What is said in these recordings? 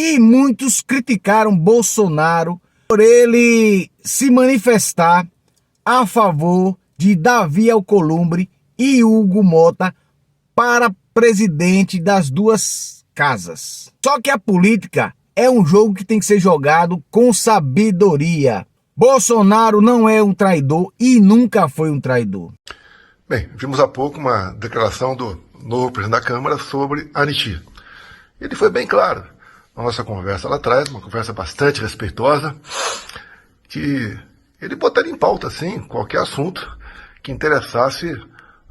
E muitos criticaram Bolsonaro por ele se manifestar a favor de Davi Alcolumbre e Hugo Mota para presidente das duas casas. Só que a política é um jogo que tem que ser jogado com sabedoria. Bolsonaro não é um traidor e nunca foi um traidor. Bem, vimos há pouco uma declaração do novo presidente da Câmara sobre a anistia. Ele foi bem claro na nossa conversa lá atrás, uma conversa bastante respeitosa, que ele botaria em pauta, sim, qualquer assunto que interessasse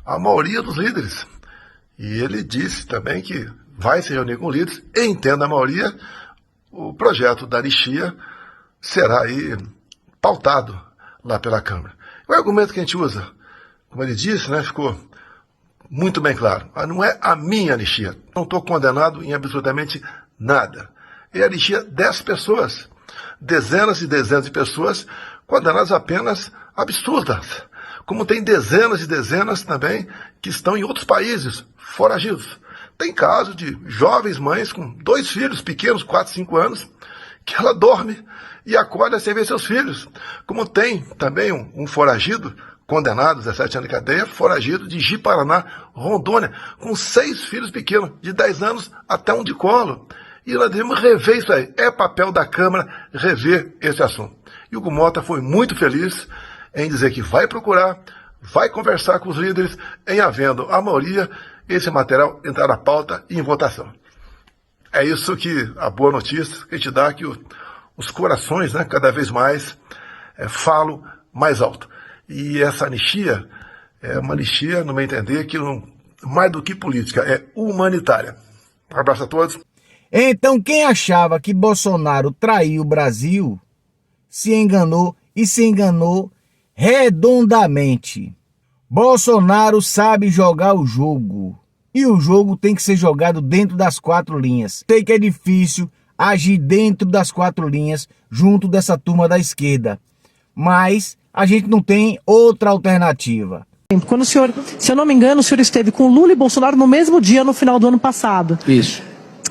a maioria dos líderes. E ele disse também que vai se reunir com líderes e, entenda a maioria, o projeto da anistia será aí pautado lá pela Câmara. O argumento que a gente usa, como ele disse, né, ficou muito bem claro. Não é a minha anistia. Não estou condenado em absolutamente nada. É a anistia 10 pessoas. Dezenas e dezenas de pessoas condenadas a penas absurdas. Como tem dezenas e dezenas também que estão em outros países, foragidos. Tem caso de jovens mães com 2 filhos pequenos, 4, 5 anos, que ela dorme e acorda sem ver seus filhos. Como tem também um foragido, condenado, 17 anos de cadeia, foragido de Ji-Paraná, Rondônia, com 6 filhos pequenos, de 10 anos até um de colo. E nós devemos rever isso aí. É papel da Câmara rever esse assunto. E o Hugo Mota foi muito feliz em dizer que vai procurar, vai conversar com os líderes, em havendo a maioria, esse material entrar na pauta e em votação. É isso que a boa notícia que a gente dá, que os corações, né, cada vez mais falam mais alto. E essa anistia é uma anistia, no meu entender, que não, mais do que política, é humanitária. Um abraço a todos. Então quem achava que Bolsonaro traiu o Brasil se enganou e se enganou redondamente. Bolsonaro sabe jogar o jogo. E o jogo tem que ser jogado dentro das 4 linhas. Sei que é difícil agir dentro das 4 linhas junto dessa turma da esquerda. Mas a gente não tem outra alternativa. Quando o senhor, se eu não me engano, o senhor esteve com Lula e Bolsonaro no mesmo dia no final do ano passado. Isso.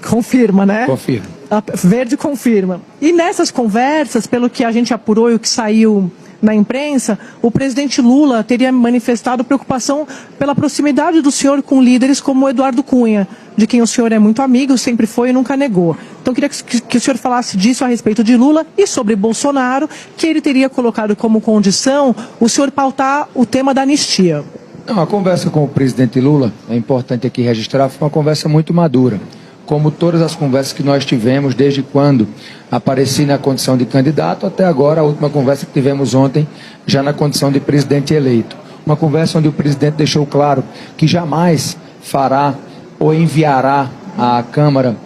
Confirma, né? Confirma. A Verde confirma. E nessas conversas, pelo que a gente apurou e o que saiu na imprensa, o presidente Lula teria manifestado preocupação pela proximidade do senhor com líderes como o Eduardo Cunha, de quem o senhor é muito amigo, sempre foi e nunca negou. Então queria que o senhor falasse disso a respeito de Lula e sobre Bolsonaro, que ele teria colocado como condição o senhor pautar o tema da anistia. Não, a conversa com o presidente Lula, é importante aqui registrar, foi uma conversa muito madura. Como todas as conversas que nós tivemos desde quando apareci na condição de candidato até agora, a última conversa que tivemos ontem, já na condição de presidente eleito. Uma conversa onde o presidente deixou claro que jamais fará ou enviará à Câmara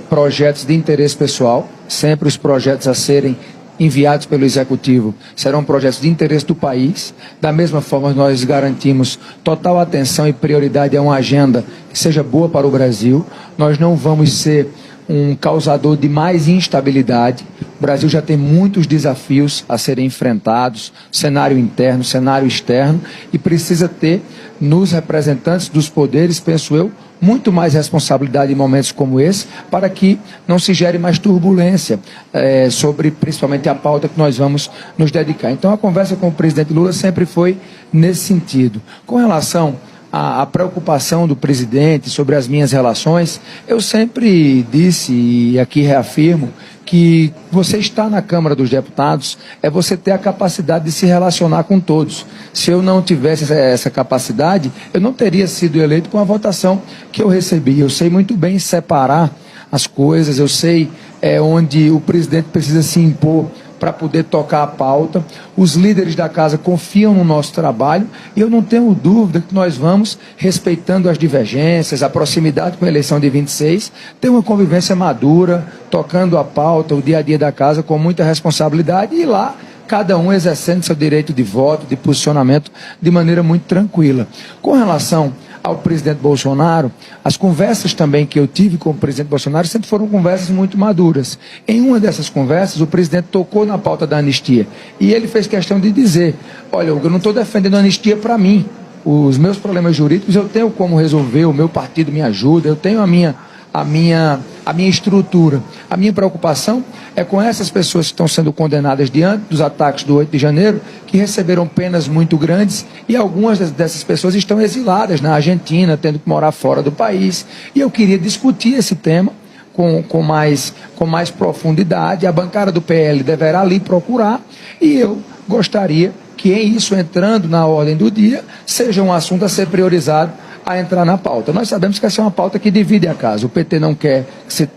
projetos de interesse pessoal, sempre os projetos a serem enviados pelo Executivo serão projetos de interesse do país. Da mesma forma, nós garantimos total atenção e prioridade a uma agenda que seja boa para o Brasil. Nós não vamos ser um causador de mais instabilidade. O Brasil já tem muitos desafios a serem enfrentados, cenário interno, cenário externo, e precisa ter nos representantes dos poderes, penso eu, muito mais responsabilidade em momentos como esse, para que não se gere mais turbulência sobre principalmente a pauta que nós vamos nos dedicar. Então a conversa com o presidente Lula sempre foi nesse sentido. Com relação à preocupação do presidente sobre as minhas relações, eu sempre disse e aqui reafirmo que você estar na Câmara dos Deputados é você ter a capacidade de se relacionar com todos. Se eu não tivesse essa capacidade, eu não teria sido eleito com a votação que eu recebi. Eu sei muito bem separar as coisas, eu sei onde o presidente precisa se impor para poder tocar a pauta. Os líderes da casa confiam no nosso trabalho e eu não tenho dúvida que nós vamos, respeitando as divergências, a proximidade com a eleição de 26, ter uma convivência madura, tocando a pauta, o dia a dia da casa com muita responsabilidade e lá cada um exercendo seu direito de voto, de posicionamento de maneira muito tranquila. Com relação ao presidente Bolsonaro, as conversas também que eu tive com o presidente Bolsonaro sempre foram conversas muito maduras. Em uma dessas conversas, o presidente tocou na pauta da anistia e ele fez questão de dizer: olha, eu não estou defendendo a anistia para mim. Os meus problemas jurídicos eu tenho como resolver, o meu partido me ajuda, eu tenho a minha a minha estrutura. A minha preocupação é com essas pessoas que estão sendo condenadas diante dos ataques do 8 de janeiro, que receberam penas muito grandes, e algumas dessas pessoas estão exiladas na Argentina, tendo que morar fora do país. E eu queria discutir esse tema com mais profundidade. A bancada do PL deverá ali procurar, e eu gostaria que isso, entrando na ordem do dia, seja um assunto a ser priorizado a entrar na pauta. Nós sabemos que essa é uma pauta que divide a casa. O PT não quer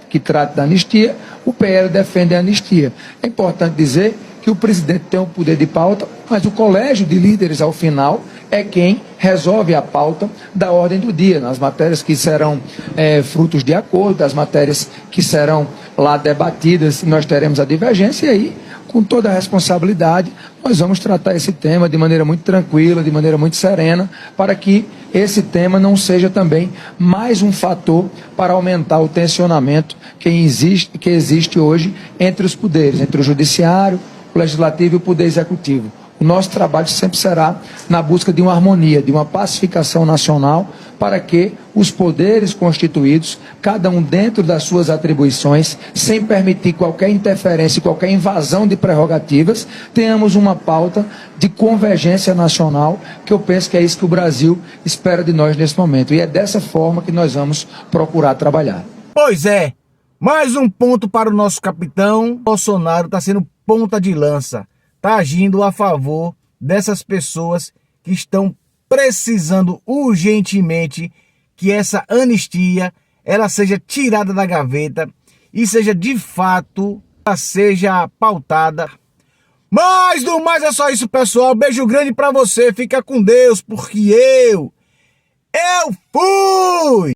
que trate da anistia, o PL defende a anistia. É importante dizer que o presidente tem o poder de pauta, mas o colégio de líderes, ao final, é quem resolve a pauta da ordem do dia, nas matérias que serão frutos de acordo, das matérias que serão lá debatidas, nós teremos a divergência, e aí, com toda a responsabilidade, nós vamos tratar esse tema de maneira muito tranquila, de maneira muito serena, para que esse tema não seja também mais um fator para aumentar o tensionamento que existe hoje entre os poderes, entre o judiciário, o legislativo e o poder executivo. O nosso trabalho sempre será na busca de uma harmonia, de uma pacificação nacional, para que os poderes constituídos, cada um dentro das suas atribuições, sem permitir qualquer interferência, qualquer invasão de prerrogativas, tenhamos uma pauta de convergência nacional, que eu penso que é isso que o Brasil espera de nós nesse momento. E é dessa forma que nós vamos procurar trabalhar. Pois é, mais um ponto para o nosso capitão. Bolsonaro está sendo ponta de lança, está agindo a favor dessas pessoas que estão precisando urgentemente que essa anistia ela seja tirada da gaveta e seja de fato, ela seja pautada. Mas do mais é só isso, pessoal. Beijo grande para você, fica com Deus, porque eu fui!